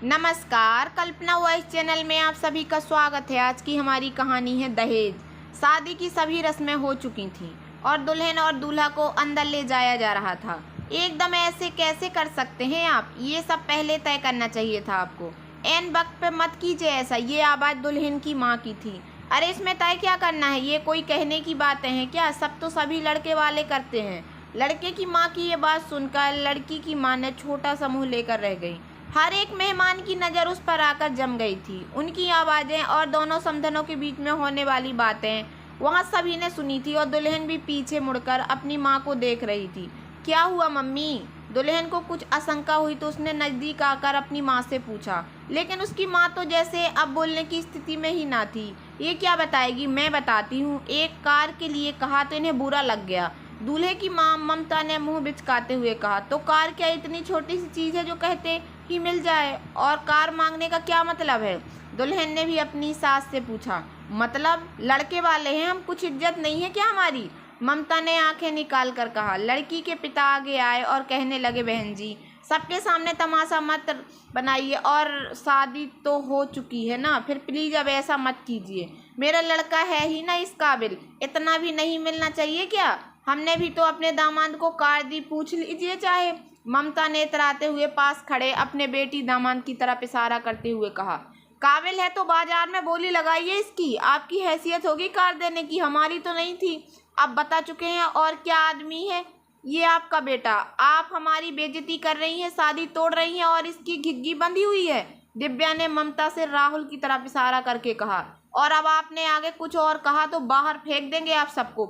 नमस्कार, कल्पना voice channel में आप सभी का स्वागत है। आज की हमारी कहानी है दहेज। शादी की सभी रस्में हो चुकी थीं और दुल्हन और दूल्हा को अंदर ले जाया जा रहा था। एकदम ऐसे कैसे कर सकते हैं आप? ये सब पहले तय करना चाहिए था आपको। एन वक्त पे मत कीजिए ऐसा। ये आवाज़ दुल्हन की माँ की थी। अरे इसमें तय क्या करना है? ये कोई कहने की बातें हैं क्या? सब तो सभी लड़के वाले करते हैं। लड़के की माँ की ये बात सुनकर लड़की की माँ ने छोटा सा मुँह लेकर रह गई। हर एक मेहमान की नज़र उस पर आकर जम गई थी। उनकी आवाज़ें और दोनों समधनों के बीच में होने वाली बातें वहाँ सभी ने सुनी थी और दुल्हन भी पीछे मुड़कर अपनी माँ को देख रही थी। क्या हुआ मम्मी? दुल्हन को कुछ आशंका हुई तो उसने नज़दीक आकर अपनी माँ से पूछा, लेकिन उसकी माँ तो जैसे अब बोलने की स्थिति में ही ना थी। ये क्या बताएगी? मैं बताती हूँ। एक कार के लिए कहा तो इन्हें बुरा लग गया। दूल्हे की माँ ममता ने मुंह बिचकाते हुए कहा, तो कार क्या इतनी छोटी सी चीज़ है जो कहते ही मिल जाए? और कार मांगने का क्या मतलब है? दुल्हन ने भी अपनी सास से पूछा। मतलब लड़के वाले हैं हम, कुछ इज्जत नहीं है क्या हमारी? ममता ने आंखें निकाल कर कहा। लड़की के पिता आगे आए और कहने लगे, बहन जी सबके सामने तमाशा मत बनाइए, और शादी तो हो चुकी है ना, फिर प्लीज़ अब ऐसा मत कीजिए। मेरा लड़का है ही ना इस काबिल, इतना भी नहीं मिलना चाहिए क्या? हमने भी तो अपने दामाद को कार दी, पूछ लीजिए चाहे। ममता ने इतराते हुए पास खड़े अपने बेटी दामाद की तरफ इशारा करते हुए कहा। काबिल है तो बाजार में बोली लगाइए इसकी। आपकी हैसियत होगी कार देने की, हमारी तो नहीं थी। अब बता चुके हैं। और क्या आदमी है ये आपका बेटा? आप हमारी बेइज्जती कर रही हैं, शादी तोड़ रही हैं और इसकी घिग्गी बंधी हुई है। दिव्या ने ममता से राहुल की तरफ इशारा करके कहा। और अब आपने आगे कुछ और कहा तो बाहर फेंक देंगे आप सबको।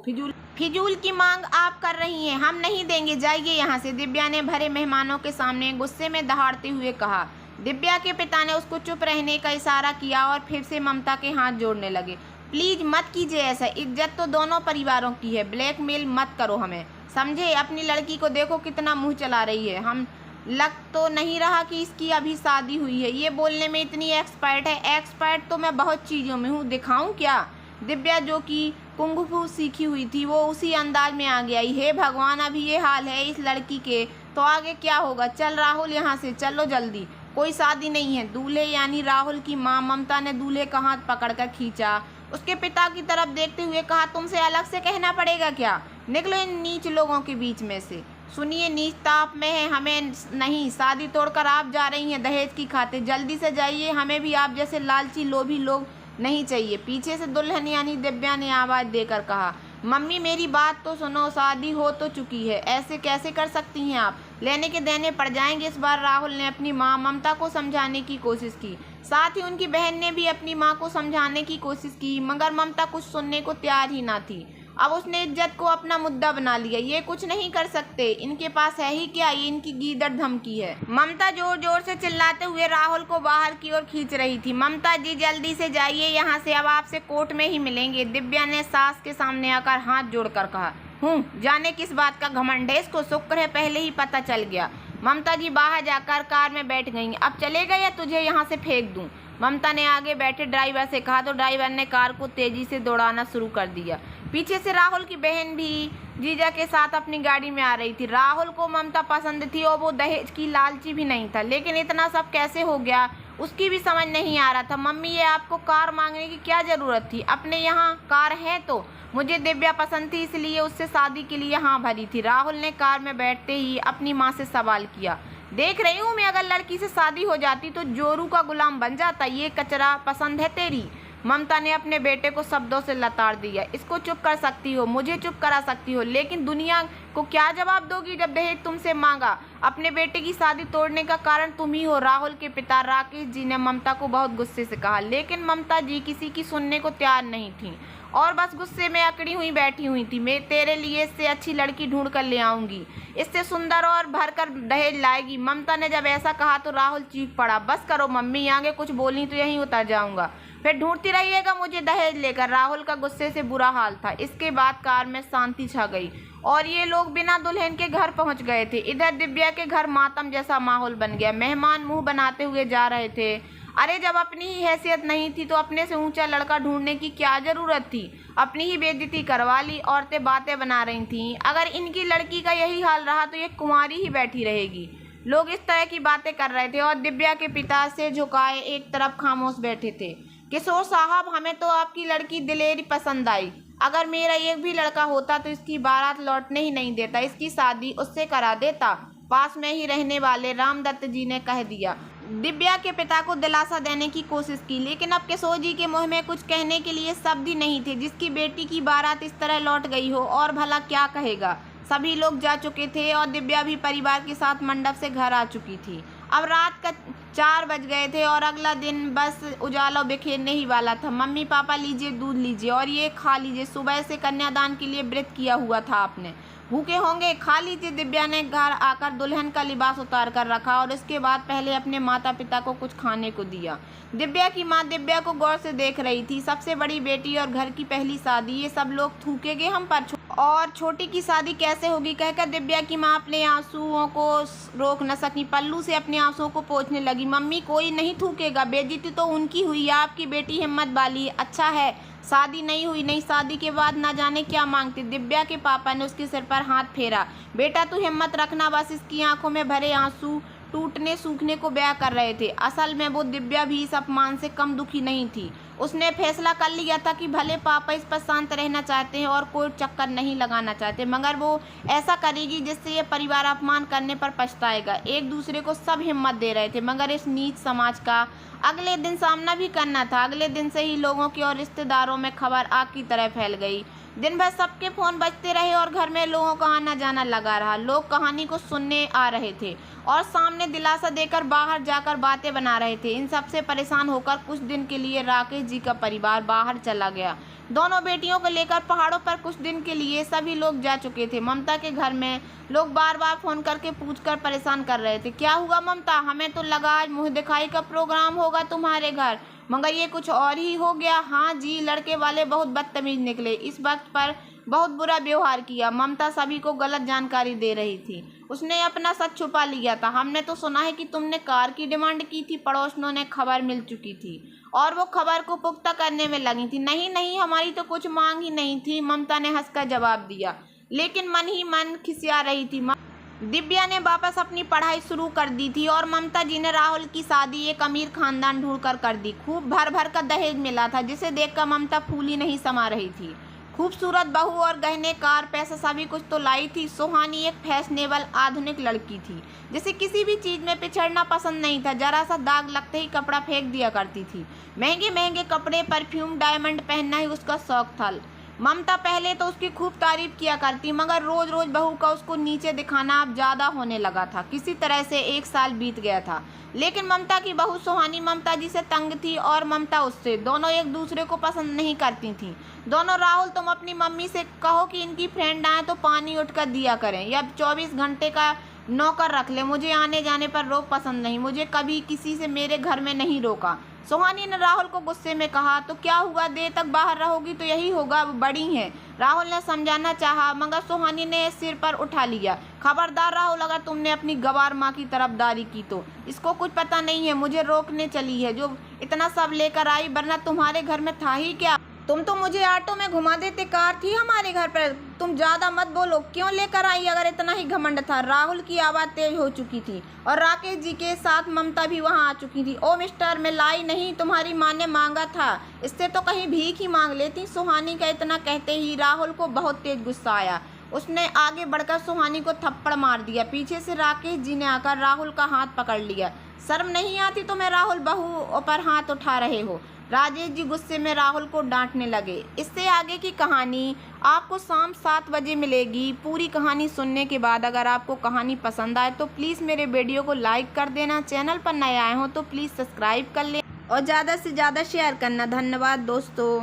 फिजूल की मांग आप कर रही हैं, हम नहीं देंगे, जाइए यहाँ से। दिव्या ने भरे मेहमानों के सामने गुस्से में दहाड़ते हुए कहा। दिव्या के पिता ने उसको चुप रहने का इशारा किया और फिर से ममता के हाथ जोड़ने लगे। प्लीज मत कीजिए ऐसा, इज्जत तो दोनों परिवारों की है। ब्लैकमेल मत करो हमें, समझे? अपनी लड़की को देखो कितना मुंह चला रही है। हम लग तो नहीं रहा कि इसकी अभी शादी हुई है। ये बोलने में इतनी एक्सपर्ट है। एक्सपर्ट तो मैं बहुत चीज़ों में हूँ, दिखाऊं क्या? दिव्या जो कि कुंग-फू सीखी हुई थी वो उसी अंदाज में आ गया। हे भगवान, अभी ये हाल है इस लड़की के तो आगे क्या होगा? चल राहुल यहाँ से चलो जल्दी, कोई शादी नहीं है। दूल्हे यानी राहुल की माँ ममता ने दूल्हे का हाथ पकड़कर खींचा। उसके पिता की तरफ देखते हुए कहा, तुमसे अलग से कहना पड़ेगा क्या? निकलो इन नीच लोगों के बीच में से। सुनिए, नीचता आप में है, हमें नहीं। शादी तोड़कर आप जा रही हैं दहेज की खातिर। जल्दी से जाइए, हमें भी आप जैसे लालची लोभी लोग नहीं चाहिए। पीछे से दुल्हन यानी दिव्या ने आवाज़ देकर कहा। मम्मी मेरी बात तो सुनो, शादी हो तो चुकी है, ऐसे कैसे कर सकती हैं आप? लेने के देने पड़ जाएंगे। इस बार राहुल ने अपनी माँ ममता को समझाने की कोशिश की, साथ ही उनकी बहन ने भी अपनी माँ को समझाने की कोशिश की, मगर ममता कुछ सुनने को तैयार ही ना थी। अब उसने इज्जत को अपना मुद्दा बना लिया। ये कुछ नहीं कर सकते, इनके पास है ही क्या? ये इनकी गीदड़ धमकी है। ममता जोर जोर से चिल्लाते हुए राहुल को बाहर की ओर खींच रही थी। ममता जी जल्दी से जाइए यहाँ से, अब आपसे कोर्ट में ही मिलेंगे। दिव्या ने सास के सामने आकर हाथ जोड़कर कहा। जाने किस बात का घमंड है इसको, शुक्र है पहले ही पता चल गया। ममता जी बाहर जाकर कार में बैठ गई। अब चलेगा या तुझे यहाँ से फेंक दूँ? ममता ने आगे बैठे ड्राइवर से कहा तो ड्राइवर ने कार को तेजी से दौड़ाना शुरू कर दिया। पीछे से राहुल की बहन भी जीजा के साथ अपनी गाड़ी में आ रही थी। राहुल को ममता पसंद थी और वो दहेज की लालची भी नहीं था, लेकिन इतना सब कैसे हो गया उसकी भी समझ नहीं आ रहा था। मम्मी ये आपको कार मांगने की क्या ज़रूरत थी? अपने यहाँ कार है तो। मुझे दिव्या पसंद थी इसलिए उससे शादी के लिए हाँ भरी थी। राहुल ने कार में बैठते ही अपनी माँ से सवाल किया। देख रही हूँ मैं, अगर लड़की से शादी हो जाती तो जोरू का गुलाम बन जाता। ये कचरा पसंद है तेरी? ममता ने अपने बेटे को शब्दों से लताड़ दिया। इसको चुप कर सकती हो, मुझे चुप करा सकती हो, लेकिन दुनिया को क्या जवाब दोगी जब दहेज तुमसे मांगा? अपने बेटे की शादी तोड़ने का कारण तुम ही हो। राहुल के पिता राकेश जी ने ममता को बहुत गुस्से से कहा, लेकिन ममता जी किसी की सुनने को तैयार नहीं थी और बस गुस्से में अकड़ी हुई बैठी हुई थी। मैं तेरे लिए इससे अच्छी लड़की ढूंढ कर ले आऊंगी, इससे सुंदर और भरकर दहेज लाएगी। ममता ने जब ऐसा कहा तो राहुल चीख पड़ा। बस करो मम्मी, आगे कुछ बोली तो यहीं उतर जाऊंगा, फिर ढूंढती रहिएगा मुझे दहेज लेकर। राहुल का गुस्से से बुरा हाल था। इसके बाद कार में शांति छा गई और ये लोग बिना दुल्हन के घर पहुंच गए थे। इधर दिव्या के घर मातम जैसा माहौल बन गया। मेहमान मुंह बनाते हुए जा रहे थे। अरे जब अपनी ही हैसियत नहीं थी तो अपने से ऊंचा लड़का ढूंढने की क्या जरूरत थी? अपनी ही बेइज्जती करवा ली। औरतें बातें बना रही थीं, अगर इनकी लड़की का यही हाल रहा तो ये कुंवारी ही बैठी रहेगी। लोग इस तरह की बातें कर रहे थे और दिव्या के पिता से झुकाए एक तरफ खामोश बैठे थे। किशोर साहब, हमें तो आपकी लड़की दिलेरी पसंद आई। अगर मेरा एक भी लड़का होता तो इसकी बारात लौटने ही नहीं देता, इसकी शादी उससे करा देता, पास में ही रहने वाले रामदत्त जी ने कह दिया। दिव्या के पिता को दिलासा देने की कोशिश की, लेकिन अब किशोर जी के मुंह में कुछ कहने के लिए शब्द ही नहीं थे। जिसकी बेटी की बारात इस तरह लौट गई हो और भला क्या कहेगा। सभी लोग जा चुके थे और दिव्या भी परिवार के साथ मंडप से घर आ चुकी थी। अब रात का 4 बज गए थे और अगला दिन बस उजाला बिखेरने ही वाला था। मम्मी पापा, लीजिए दूध लीजिए और ये खा लीजिए, सुबह से कन्यादान के लिए व्रत किया हुआ था आपने, भूखे होंगे, खा लीजिए। दिव्या ने घर आकर दुल्हन का लिबास उतार कर रखा और इसके बाद पहले अपने माता पिता को कुछ खाने को दिया। दिव्या की माँ दिव्या को गौर से देख रही थी। सबसे बड़ी बेटी और घर की पहली शादी, ये सब लोग थूकेंगे हम पर, और छोटी की शादी कैसे होगी कहकर दिव्या की माँ अपने आंसुओं को रोक न सकी। पल्लू से अपने आंसुओं को पोंछने लगी। मम्मी, कोई नहीं थूकेगा, बेइज्जती तो उनकी हुई, आपकी बेटी हिम्मत वाली, अच्छा है शादी नहीं हुई, नहीं शादी के बाद ना जाने क्या मांगती। दिव्या के पापा ने उसके सिर पर हाथ फेरा। बेटा तू हिम्मत रखना, बस। इसकी आंखों में भरे आंसू टूटने सूखने को बयां कर रहे थे। असल में वो दिव्या भी इस अपमान से कम दुखी नहीं थी। उसने फैसला कर लिया था कि भले पापा इस पर शांत रहना चाहते हैं और कोई चक्कर नहीं लगाना चाहते, मगर वो ऐसा करेगी जिससे ये परिवार अपमान करने पर पछताएगा। एक दूसरे को सब हिम्मत दे रहे थे, मगर इस नीच समाज का अगले दिन सामना भी करना था। अगले दिन से ही लोगों की और रिश्तेदारों में खबर आग की तरह फैल गई। दिन भर सबके फोन बजते रहे और घर में लोगों का आना जाना लगा रहा। लोग कहानी को सुनने आ रहे थे और सामने दिलासा देकर बाहर जाकर बातें बना रहे थे। इन सबसे परेशान होकर कुछ दिन के लिए राकेश जी का परिवार बाहर चला गया। दोनों बेटियों को लेकर पहाड़ों पर कुछ दिन के लिए सभी लोग जा चुके थे। ममता के घर में लोग बार बार फोन करके पूछकर परेशान कर रहे थे, क्या हुआ ममता, हमें तो लगा आज मुँह दिखाई का प्रोग्राम होगा तुम्हारे घर, मगर ये कुछ और ही हो गया। हाँ जी, लड़के वाले बहुत बदतमीज निकले, इस वक्त पर बहुत बुरा व्यवहार किया। ममता सभी को गलत जानकारी दे रही थी। उसने अपना सच छुपा लिया था। हमने तो सुना है कि तुमने कार की डिमांड की थी। पड़ोसियों ने खबर मिल चुकी थी और वो खबर को पुख्ता करने में लगी थी। नहीं नहीं, हमारी तो कुछ मांग ही नहीं थी, ममता ने हंसकर जवाब दिया, लेकिन मन ही मन खिसिया रही थी। दिव्या ने वापस अपनी पढ़ाई शुरू कर दी थी और ममता जी ने राहुल की शादी एक अमीर खानदान ढूंढकर कर दी। खूब भर भर का दहेज मिला था, जिसे देखकर ममता फूली नहीं समा रही थी। खूबसूरत बहू और गहने, कार, पैसा सभी कुछ तो लाई थी। सुहानी एक फैशनेबल आधुनिक लड़की थी, जिसे किसी भी चीज़ में पिछड़ना पसंद नहीं था। जरा सा दाग लगते ही कपड़ा फेंक दिया करती थी। महंगे महंगे कपड़े, परफ्यूम, डायमंड पहनना ही उसका शौक था। ममता पहले तो उसकी खूब तारीफ किया करती, मगर रोज रोज बहू का उसको नीचे दिखाना अब ज़्यादा होने लगा था। किसी तरह से 1 साल बीत गया था, लेकिन ममता की बहू सुहानी ममता जी से तंग थी और ममता उससे। दोनों एक दूसरे को पसंद नहीं करती थी दोनों। राहुल, तुम अपनी मम्मी से कहो कि इनकी फ्रेंड आए तो पानी उठकर दिया करें, या 24 घंटे का नौकर रख ले। मुझे आने जाने पर रोक पसंद नहीं, मुझे कभी किसी से मेरे घर में नहीं रोका। सुहानी ने राहुल को गुस्से में कहा। तो क्या हुआ, देर तक बाहर रहोगी तो यही होगा, बड़ी हैं। राहुल ने समझाना चाहा, मगर सुहानी ने सिर पर उठा लिया। खबरदार राहुल, अगर तुमने अपनी गवार माँ की तरफदारी की तो इसको कुछ पता नहीं है, मुझे रोकने चली है जो इतना सब लेकर आई, वरना तुम्हारे घर में था ही क्या। तुम तो मुझे ऑटो में घुमा देते, कार थी हमारे घर पर। तुम ज़्यादा मत बोलो, क्यों लेकर आई अगर इतना ही घमंड था। राहुल की आवाज़ तेज हो चुकी थी और राकेश जी के साथ ममता भी वहां आ चुकी थी। ओ मिस्टर, मैं लाई नहीं, तुम्हारी माँ ने मांगा था, इससे तो कहीं भीख ही मांग लेती। सुहानी का इतना कहते ही राहुल को बहुत तेज गुस्सा आया। उसने आगे बढ़कर सुहानी को थप्पड़ मार दिया। पीछे से राकेश जी ने आकर राहुल का हाथ पकड़ लिया। शर्म नहीं आती तुम्हें राहुल, बहू पर हाथ उठा रहे हो। राजेश जी गुस्से में राहुल को डांटने लगे। इससे आगे की कहानी आपको शाम 7 बजे मिलेगी। पूरी कहानी सुनने के बाद अगर आपको कहानी पसंद आए तो प्लीज़ मेरे वीडियो को लाइक कर देना। चैनल पर नए आए हो तो प्लीज़ सब्सक्राइब कर लें और ज़्यादा से ज़्यादा शेयर करना। धन्यवाद दोस्तों।